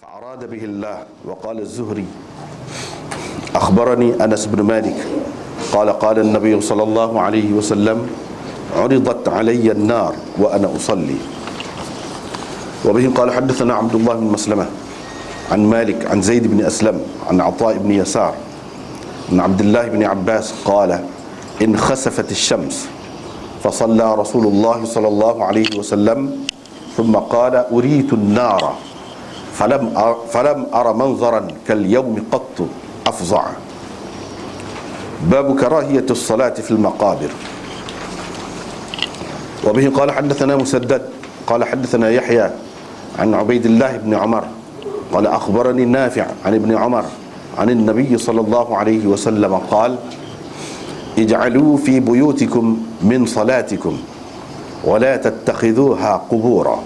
أراد به الله. وقال الزهري: أخبرني أنس بن مالك قال قال النبي صلى الله عليه وسلم: عرضت علي النار وأنا أصلي. وبه قال حدثنا عبد الله بن مسلمة عن مالك عن زيد بن أسلم عن عطاء بن يسار عن عبد الله بن عباس قال: إن خسفت الشمس فصلى رسول الله صلى الله عليه وسلم ثم قال: أريت النار فلم أر منظرا كاليوم قط أفظع. باب كراهية الصلاة في المقابر. وبه قال حدثنا مسدد قال حدثنا يحيى عن عبيد الله بن عمر قال أخبرني نافع عن ابن عمر عن النبي صلى الله عليه وسلم قال: اجعلوا في بيوتكم من صلاتكم ولا تتخذوها قبورا.